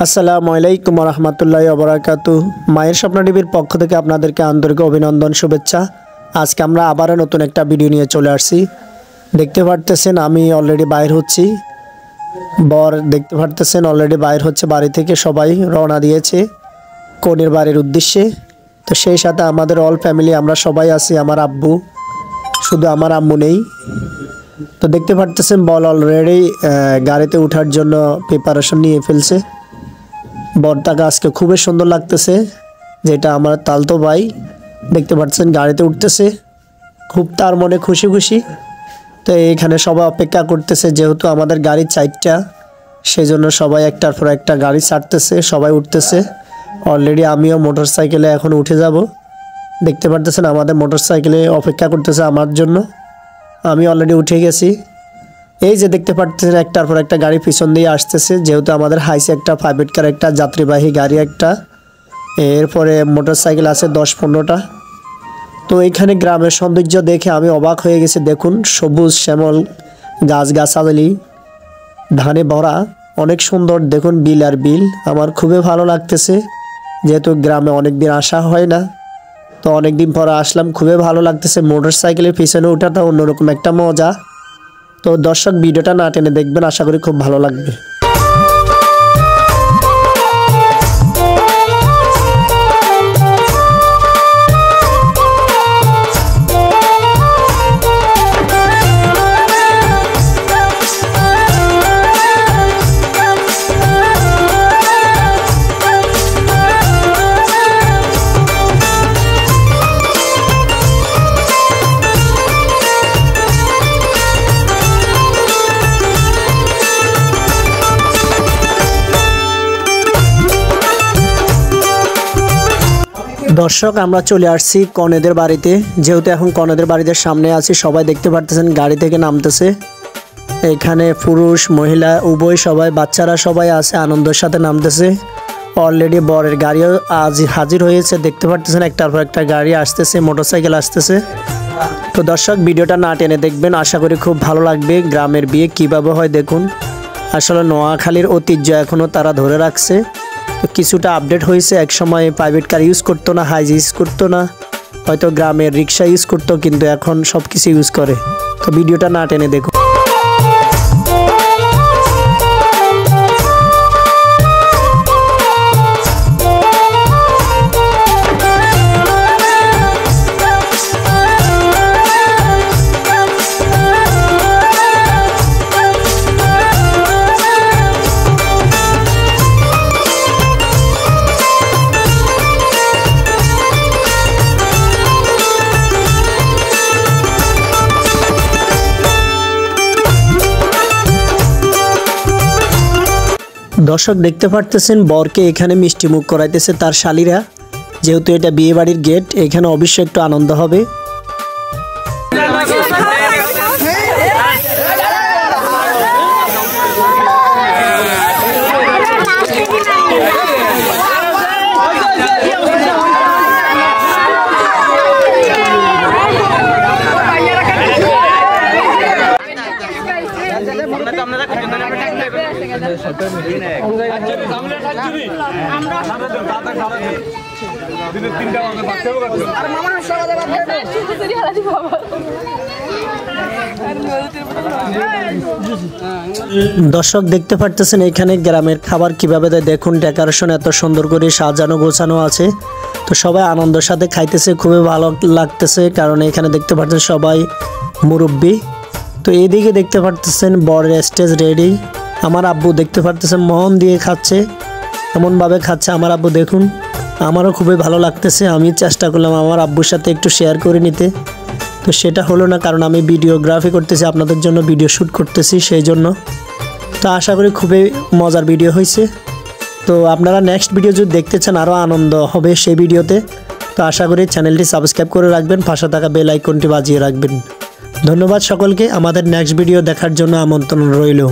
আসসালামু আলাইকুম ওয়া রাহমাতুল্লাহি ওয়া বারাকাতুহু। মায়ের স্বপ্ন টিভির পক্ষ থেকে আপনাদেরকে আন্তরিক অভিনন্দন, শুভেচ্ছা। আজকে আমরা আবারও নতুন একটা ভিডিও নিয়ে চলে আসছি। দেখতে পারতেছেন আমি অলরেডি বাইর হচ্ছি। বর দেখতে পারতেছেন অলরেডি বাইর হচ্ছে বাড়ি থেকে, সবাই রওনা দিয়েছে কনের বাড়ির উদ্দেশ্যে। তো সেই সাথে আমাদের অল ফ্যামিলি আমরা সবাই আছি, আমার আব্বু, শুধু আমার আম্মু নেই। তো দেখতে পারতেছেন বল অলরেডি গাড়িতে ওঠার জন্য প্রিপারেশন নিয়ে ফেলছে। বরটাকে আজকে খুবই সুন্দর লাগতেছে, যেটা আমার তালতো ভাই। দেখতে পাচ্ছেন গাড়িতে উঠতেছে, খুব তার মনে খুশি খুশি। তো এখানে সবাই অপেক্ষা করতেছে, যেহেতু আমাদের গাড়ি 4টা, সেই জন্য সবাই একটার পর একটা গাড়ি ছাড়তেছে, সবাই উঠতেছে। অলরেডি আমিও মোটর সাইকেলে এখন উঠে যাব। দেখতে পারতেছেন আমাদের মোটর সাইকেলে অপেক্ষা করতেছে আমার জন্য। আমি অলরেডি উঠে গেছি। এই যে দেখতে পাচ্ছেন একটার পর একটা গাড়ি পিছন দিয়ে আসতেছে, যেহেতু আমাদের হাইসে একটা প্রাইভেট কার, একটা যাত্রীবাহী গাড়ি একটা, এরপরে মোটর সাইকেল আছে 10-15টা। তো এইখানে গ্রামের সৌন্দর্য দেখে আমি অবাক হয়ে গেছি। দেখুন সবুজ শ্যামল গাছগাছালি, ধানে ভরা, অনেক সুন্দর। দেখুন বিল আর বিল, আমার খুবই ভালো লাগতেছে। যেহেতু গ্রামে অনেকদিন আসা হয় না, তো অনেকদিন পর আসলাম, খুবই ভালো লাগতেছে। মোটর সাইকেলের পিছনে ওঠাটা অন্যরকম একটা মজা। তো দর্শক ভিডিওটা না টেনে দেখবেন, আশা করি খুব ভালো লাগবে। দর্শক আমরা চলে আসছি কনেদের বাড়িতে। যেহেতু এখন কনেদের বাড়িতে সামনে আছি, সবাই দেখতে পারতেছেন গাড়ি থেকে নামতেছে। এখানে পুরুষ মহিলা উভয় সবাই, বাচ্চারা সবাই আছে, আনন্দের সাথে নামতেছে। অলরেডি বরের গাড়িও আজ হাজির হয়েছে। দেখতে পারতেছেন একটার পর একটা গাড়ি আসতেছে, মোটরসাইকেল আসতেছে। তো দর্শক ভিডিওটা না টেনে দেখবেন, আশা করি খুব ভালো লাগবে। গ্রামের বিয়ে কিভাবে হয় দেখুন। আসলে নোয়াখালীর ঐতিহ্য এখনও তারা ধরে রাখছে। তো কিছুটা আপডেট হয়েছে। এক সময় প্রাইভেট কার ইউজ করতো না, হাইজ ইউজ করতো না, হয়তো গ্রামের রিক্সা ইউজ করতো, কিন্তু এখন সব কিছু ইউজ করে। তো ভিডিওটা না টেনে দেখুন। দর্শক দেখতে পারতেছেন বরকে এখানে মিষ্টি মুখ করাইতেছে তার শালীরা। যেহেতু এটা বিয়ে বাড়ির গেট, এখানে অবশ্যই একটু আনন্দ হবে। দর্শক দেখতে পারতেছেন এখানে গ্রামের খাবার কিভাবে দেয় দেখুন। ডেকোরেশন এত সুন্দর করে সাজানো গোছানো আছে। তো সবাই আনন্দের সাথে খাইতেছে, খুবই ভালো লাগতেছে। কারণ এখানে দেখতে পাচ্ছেন সবাই মুরব্বী। তো এইদিকে দেখতে পারতেছেন বরের স্টেজ রেডি। আমার আব্বু দেখতে পারতেছেন মন দিয়ে খাচ্ছে, এমনভাবে খাচ্ছে আমার আব্বু দেখুন। আমারও খুবই ভালো লাগতেছে। আমি চেষ্টা করলাম আমার আব্বুর সাথে একটু শেয়ার করে নিতে, তো সেটা হলো না, কারণ আমি ভিডিওগ্রাফি করতেছি, আপনাদের জন্য ভিডিও শ্যুট করতেছি সেই জন্য। তো আশা করি খুবই মজার ভিডিও হয়েছে। তো আপনারা নেক্সট ভিডিও যদি দেখতে চান, আরও আনন্দ হবে সেই ভিডিওতে। তো আশা করি চ্যানেলটি সাবস্ক্রাইব করে রাখবেন, পাশে থাকা বেল আইকনটি বাজিয়ে রাখবেন। ধন্যবাদ সকলকে। আমাদের নেক্সট ভিডিও দেখার জন্য আমন্ত্রণ রইল।